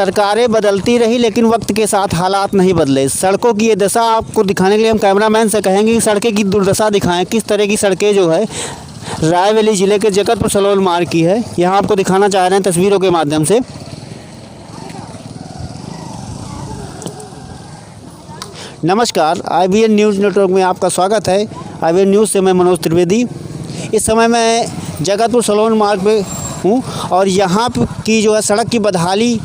सरकारें बदलती रही लेकिन वक्त के साथ हालात नहीं बदले। सड़कों की ये दशा आपको दिखाने के लिए हम कैमरामैन से कहेंगे कि सड़कें की दुर्दशा दिखाएं। किस तरह की सड़कें जो है रायबरेली ज़िले के जगतपुर सलोल मार्ग की है, यहाँ आपको दिखाना चाह रहे हैं तस्वीरों के माध्यम से। नमस्कार, IBN न्यूज़ नेटवर्क में आपका स्वागत है। IBN न्यूज़ से मैं मनोज त्रिवेदी। इस समय मैं जगतपुर सलोल मार्ग पे हूँ और यहाँ की जो है सड़क की बदहाली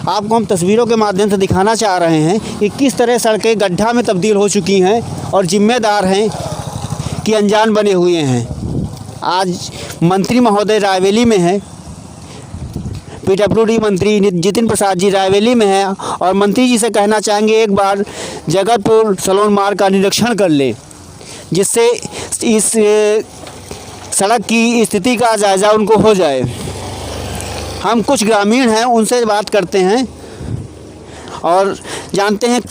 आपको हम तस्वीरों के माध्यम से दिखाना चाह रहे हैं कि किस तरह सड़कें गड्ढा में तब्दील हो चुकी हैं और जिम्मेदार हैं कि अनजान बने हुए हैं। आज मंत्री महोदय रायबरेली में है, PWD मंत्री जितिन प्रसाद जी रायबरेली में है और मंत्री जी से कहना चाहेंगे एक बार जगतपुर सलोल मार्ग का निरीक्षण कर लें, जिससे इस सड़क की स्थिति का जायज़ा उनको हो जाए। हम कुछ ग्रामीण हैं, उनसे बात करते हैं और जानते हैं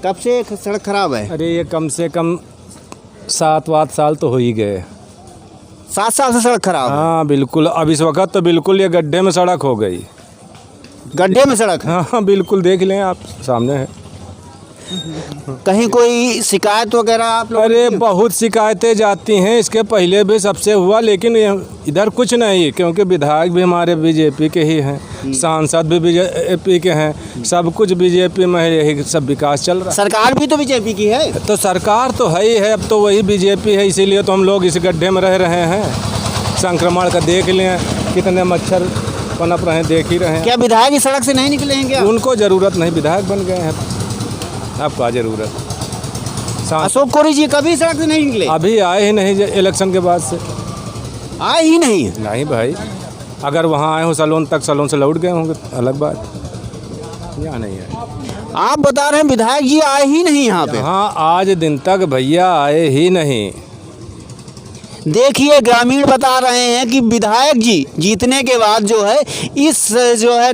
कब से सड़क खराब है। अरे ये कम से कम 7-8 साल तो हो ही गए। 7 साल से सड़क खराब है? हाँ बिल्कुल। अब इस वक्त तो बिल्कुल ये गड्ढे में सड़क हो गई। गड्ढे में सड़क? हाँ बिल्कुल, देख लें आप, सामने है। कहीं कोई शिकायत वगैरह आप लोग? अरे बहुत शिकायतें जाती हैं, इसके पहले भी सबसे हुआ, लेकिन इधर कुछ नहीं, क्योंकि विधायक भी हमारे बीजेपी के ही हैं, सांसद भी बीजेपी के हैं, सब कुछ बीजेपी में है, यही सब विकास चल रहा है। सरकार भी तो बीजेपी की है। तो सरकार तो है ही है, अब तो वही बीजेपी है, इसीलिए तो हम लोग इस गड्ढे में रह रहे हैं। संक्रमण का देख लें, कितने मच्छर पनप रहे हैं, देख ही रहे हैं। क्या विधायक इस सड़क से नहीं निकले हैं क्या? उनको ज़रूरत नहीं, विधायक बन गए हैं, आपका ज़रूरत। अशोक कोरी जी कभी सड़क से नहीं निकले? अभी आए ही नहीं, इलेक्शन के बाद से आए ही नहीं? नहीं भाई, अगर वहाँ आए हो सलोन तक, सलोन से लौट गए होंगे, अलग बात, यहाँ नहीं है। आप बता रहे हैं विधायक जी आए ही नहीं यहाँ पे? हाँ, आज दिन तक भैया आए ही नहीं। देखिए, ग्रामीण बता रहे हैं कि विधायक जी जीतने के बाद जो है इस जो है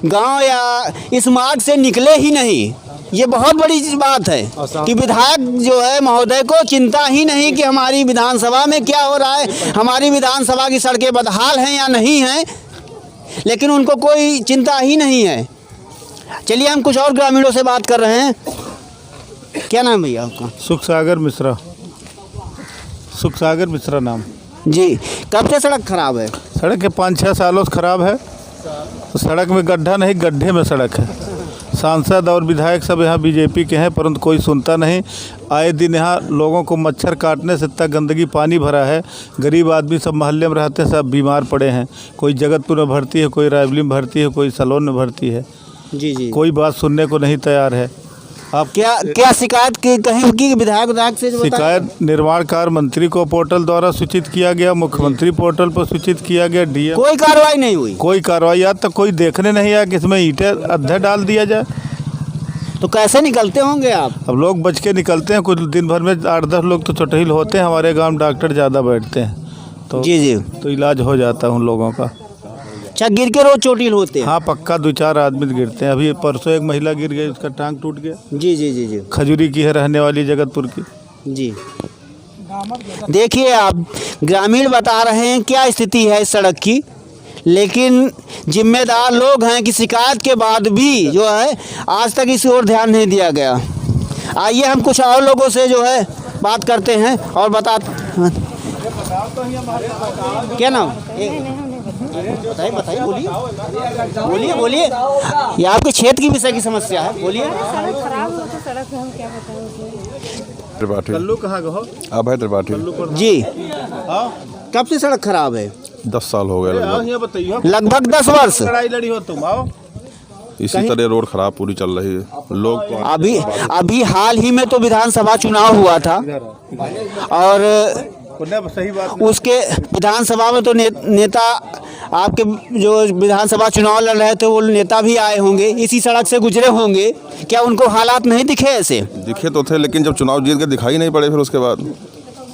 गांव या इस मार्ग से निकले ही नहीं। ये बहुत बड़ी बात है कि विधायक जो है महोदय को चिंता ही नहीं कि हमारी विधानसभा में क्या हो रहा है, हमारी विधानसभा की सड़कें बदहाल हैं या नहीं हैं, लेकिन उनको कोई चिंता ही नहीं है। चलिए हम कुछ और ग्रामीणों से बात कर रहे हैं। क्या नाम भैया आपका? सुखसागर मिश्रा। सुखसागर मिश्रा नाम जी। कब से सड़क खराब है? सड़क के 5-6 सालों से खराब है। तो सड़क में गड्ढा नहीं, गड्ढे में सड़क है। सांसद और विधायक सब यहाँ बीजेपी के हैं, परंतु कोई सुनता नहीं। आए दिन यहाँ लोगों को मच्छर काटने से इतना गंदगी पानी भरा है, गरीब आदमी सब मोहल्ले में रहते हैं, सब बीमार पड़े हैं। कोई जगतपुर में भर्ती है, कोई रायबरेली में भर्ती है, कोई सलोन में भर्ती है। जी। कोई बात सुनने को नहीं तैयार है। आप क्या शिकायत कहीं की विधायक से? शिकायत निर्माण कार्य मंत्री को पोर्टल द्वारा सूचित किया गया, मुख्यमंत्री पोर्टल पर सूचित किया गया, डीएम। कोई कार्रवाई नहीं हुई? कोई कार्रवाई आज तक कोई देखने नहीं आया कि इसमें ईंटें अद्धे डाल दिया जाए। तो कैसे निकलते होंगे आप? अब लोग बच के निकलते हैं, कुछ दिन भर में 8-10 लोग तो चोटिल होते हैं। हमारे गांव डॉक्टर ज़्यादा बैठते हैं तो जी तो इलाज हो जाता है उन लोगों का। अच्छा, गिर के रोज चोटिल होते हैं? हाँ पक्का 2-4 आदमी गिरते हैं। अभी परसों एक महिला गिर गई, उसका टांग टूट गया। जी। खजूरी की है, रहने वाली जगतपुर की। जी। देखिए, आप ग्रामीण बता रहे हैं क्या स्थिति है इस सड़क की, लेकिन जिम्मेदार लोग हैं कि शिकायत के बाद भी जो है आज तक इस ओर ध्यान नहीं दिया गया। आइए हम कुछ और लोगों से जो है बात करते हैं और क्या नाम? बताइए, बोलिए। ये आपके क्षेत्र की विषय की समस्या है, बोलिए। सड़क खराब हो तो सड़क हम क्या बताएं? त्रिपाठी। कल्लू कहाँ का हो? अब है त्रिपाठी जी। कब से सड़क खराब है? 10 साल हो गए लगभग 10 वर्ष। लड़ाई लड़ी हो तुम आओ। इसी तरह रोड खराब पूरी चल रही है। लोग अभी हाल ही में तो विधानसभा चुनाव हुआ था और सही बात उसके विधानसभा में तो नेता आपके जो विधानसभा चुनाव लड़ रहे थे वो नेता भी आए होंगे, इसी सड़क से गुजरे होंगे। क्या उनको हालात नहीं दिखे? ऐसे दिखे तो थे, लेकिन जब चुनाव जीत के दिखाई नहीं पड़े, फिर उसके बाद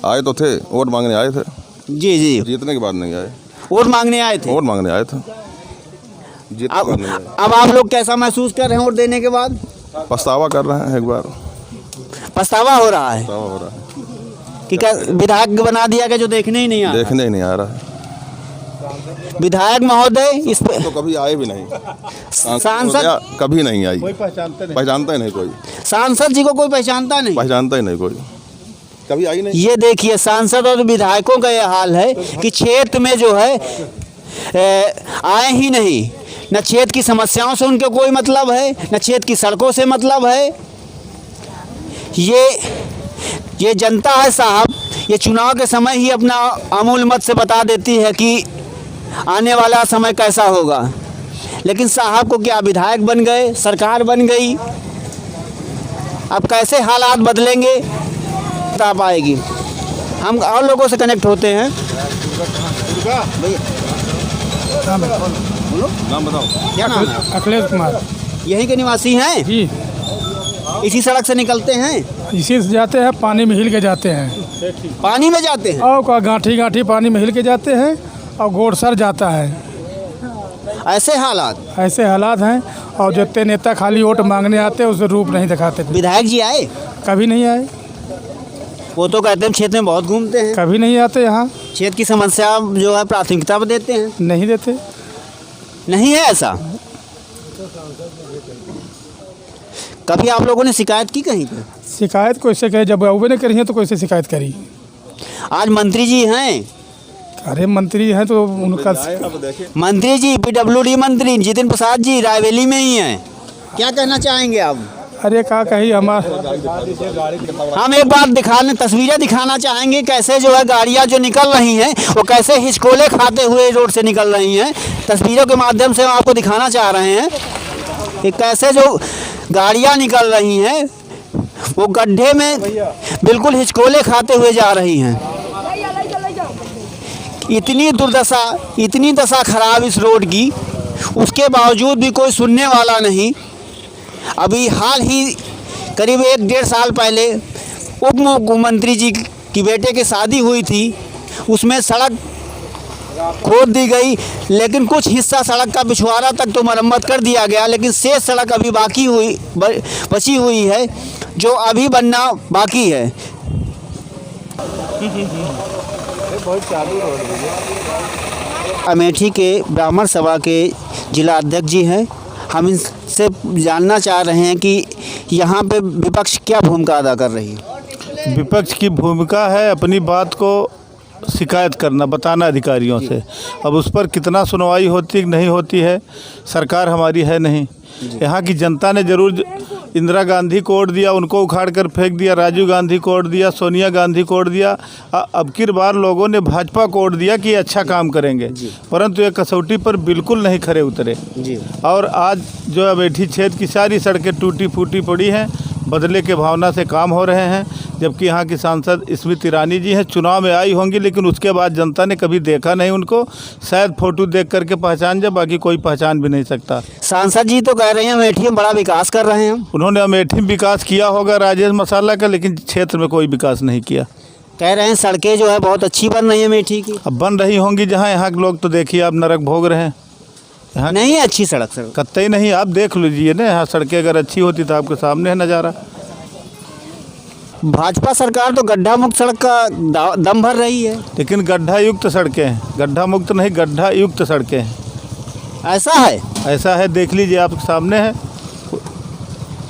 आए तो थे, वोट मांगने आए थे। जी। जीतने के बाद नहीं आए। वोट मांगने आए थे? वोट मांगने आए थे, जीतने के बाद नहीं आए। अब आप लोग कैसा महसूस कर रहे हैं वोट देने के बाद? पछतावा कर रहे हैं, एक बार पछतावा हो रहा है पछतावा हो रहा है कि क्या विधायक बना दिया कि जो देखने ही नहीं आ रहा? देखने ही नहीं आ रहा है। विधायक महोदय इस पे तो कभी आए भी नहीं। सांसद कभी नहीं आई, कोई पहचानते नहीं। पहचानता ही नहीं कोई, सांसद जी को कोई पहचानता नहीं। पहचानता ही नहीं कोई, कभी आई नहीं। ये देखिए सांसद और विधायकों का ये हाल है कि क्षेत्र में जो है आए ही नहीं। न क्षेत्र की समस्याओं से उनके कोई मतलब है, न क्षेत्र की सड़कों से मतलब है। ये जनता है साहब, ये चुनाव के समय ही अपना अमूल मत से बता देती है कि आने वाला समय कैसा होगा। लेकिन साहब को क्या विधायक बन गए, सरकार बन गई, अब कैसे हालात बदलेंगे बता पाएगी। हम और लोगों से कनेक्ट होते हैं। नाम बताओ। क्या नाम है? अखिलेश कुमार यहीं के निवासी हैं? जी, इसी सड़क से निकलते हैं? इसी से जाते हैं, पानी में हिल के जाते हैं पानी में जाते हैं? और का गांठी गांठी पानी में हिल के जाते हैं और गोड़ सर जाता है। ऐसे हालात। ऐसे हालात हैं। और जितने नेता खाली वोट मांगने आते हैं उसे रूप नहीं दिखाते। विधायक जी आए? कभी नहीं आए, वो तो कहते हैं क्षेत्र में बहुत घूमते हैं, कभी नहीं आते यहाँ, क्षेत्र की समस्या जो है प्राथमिकता पर देते हैं। नहीं देते। नहीं है ऐसा? कभी आप लोगों ने शिकायत की कहीं पे? शिकायत कैसे कहे, जब अवे ने करी है तो कैसे शिकायत करी। आज मंत्री जी हैं, अरे मंत्री हैं तो उनका मंत्री जी PWD मंत्री जितिन प्रसाद जी रायवेली में ही हैं। क्या कहना चाहेंगे आप? अरे का कही हमारा हम एक बार दिखाने तस्वीरें दिखाना चाहेंगे कैसे जो है गाड़ियां जो निकल रही हैं वो कैसे हिचकोले खाते हुए रोड से निकल रही हैं। तस्वीरों के माध्यम से हम आपको दिखाना चाह रहे हैं कि कैसे जो गाड़ियां निकल रही हैं वो गड्ढे में बिल्कुल हिचकोले खाते हुए जा रही हैं। इतनी दुर्दशा, इतनी दशा खराब इस रोड की, उसके बावजूद भी कोई सुनने वाला नहीं। अभी हाल ही करीब 1-1.5 साल पहले उप मुख्यमंत्री जी की बेटे की शादी हुई थी, उसमें सड़क खोद दी गई, लेकिन कुछ हिस्सा सड़क का पिछवाड़ा तक तो मरम्मत कर दिया गया, लेकिन शेष सड़क अभी बची हुई है जो अभी बनना बाकी है। अमेठी के ब्राह्मण सभा के जिला अध्यक्ष जी हैं, हम इनसे जानना चाह रहे हैं कि यहाँ पे विपक्ष क्या भूमिका अदा कर रही है। विपक्ष की भूमिका है अपनी बात को शिकायत करना, बताना अधिकारियों से। अब उस पर कितना सुनवाई होती नहीं होती है, सरकार हमारी है नहीं। यहाँ की जनता ने जरूर इंदिरा गांधी को वोट दिया, उनको उखाड़ कर फेंक दिया, राजीव गांधी को वोट दिया, सोनिया गांधी को वोट दिया। अब की बार लोगों ने भाजपा को वोट दिया कि अच्छा काम करेंगे, परंतु ये कसौटी पर बिल्कुल नहीं खरे उतरे। और आज जो अमेठी क्षेत्र की सारी सड़कें टूटी फूटी पड़ी हैं, बदले के भावना से काम हो रहे हैं। जबकि यहाँ की सांसद स्मृति ईरानी जी हैं, चुनाव में आई होंगी, लेकिन उसके बाद जनता ने कभी देखा नहीं उनको। शायद फोटो देख करके पहचान जाए, बाकी कोई पहचान भी नहीं सकता। सांसद जी तो कह रहे हैं अमेठी में बड़ा विकास कर रहे हैं। उन्होंने अमेठी में विकास किया होगा राजेश मसाला का, लेकिन क्षेत्र में कोई विकास नहीं किया। कह रहे हैं सड़कें जो है बहुत अच्छी बन रही है अमेठी की। अब बन रही होंगी जहाँ, यहाँ के लोग तो देखिए आप नरक भोग रहे हैं। यहाँ नहीं है अच्छी सड़क सर। कतई नहीं, आप देख लीजिए ना, यहाँ सड़कें अगर अच्छी होती तो आपके सामने है नज़ारा। भाजपा सरकार तो गड्ढा मुक्त सड़क का दम भर रही है, लेकिन गड्ढा युक्त सड़कें हैं, गड्ढा मुक्त नहीं, गड्ढा युक्त सड़कें हैं। ऐसा है? ऐसा है, देख लीजिए आपके सामने है।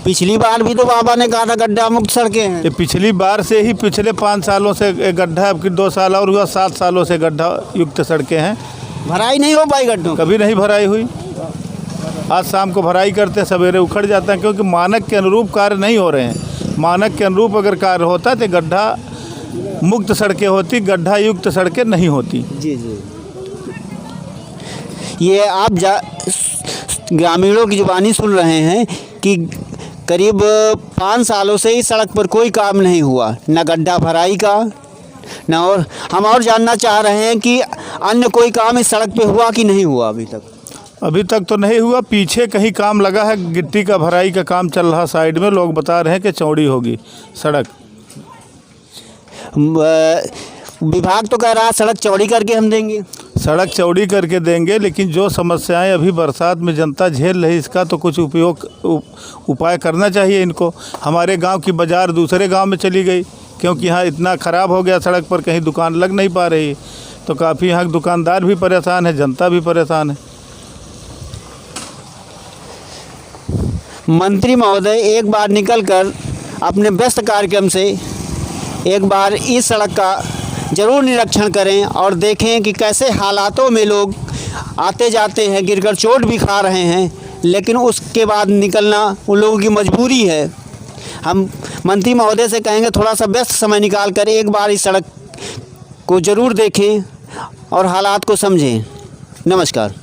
पिछली बार भी तो बाबा ने कहा था गड्ढा मुक्त सड़कें हैं। ये पिछली बार से ही पिछले 5 सालों से गड्ढा, अब की 2 साल और हुआ, 7 सालों से गड्ढा युक्त सड़कें हैं। भराई नहीं हो पाई गड्ढों? कभी नहीं भराई हुई। आज शाम को भराई करते हैं, सवेरे उखड़ जाता है, क्योंकि मानक के अनुरूप कार्य नहीं हो रहे हैं। मानक के अनुरूप अगर कार्य होता तो गड्ढा मुक्त सड़कें होती, गड्ढा युक्त सड़कें नहीं होती। जी जी। ये आप ग्रामीणों की जुबानी सुन रहे हैं कि करीब 5 सालों से इस सड़क पर कोई काम नहीं हुआ, न गड्ढा भराई का न, और हम और जानना चाह रहे हैं कि अन्य कोई काम इस सड़क पे हुआ कि नहीं हुआ अभी तक। अभी तक तो नहीं हुआ, पीछे कहीं काम लगा है, गिट्टी का भराई का काम चल रहा साइड में, लोग बता रहे हैं कि चौड़ी होगी सड़क। विभाग तो कह रहा है सड़क चौड़ी करके हम देंगे। सड़क चौड़ी करके देंगे, लेकिन जो समस्याएं अभी बरसात में जनता झेल रही, इसका तो कुछ उपाय करना चाहिए इनको। हमारे गांव की बाज़ार दूसरे गांव में चली गई, क्योंकि यहाँ इतना ख़राब हो गया सड़क पर, कहीं दुकान लग नहीं पा रही। तो काफ़ी यहाँ के दुकानदार भी परेशान है, जनता भी परेशान है। मंत्री महोदय एक बार निकलकर अपने व्यस्त कार्यक्रम से एक बार इस सड़क का ज़रूर निरीक्षण करें और देखें कि कैसे हालातों में लोग आते जाते हैं, गिरकर चोट भी खा रहे हैं, लेकिन उसके बाद निकलना उन लोगों की मजबूरी है। हम मंत्री महोदय से कहेंगे थोड़ा सा व्यस्त समय निकाल कर एक बार इस सड़क को ज़रूर देखें और हालात को समझें। नमस्कार।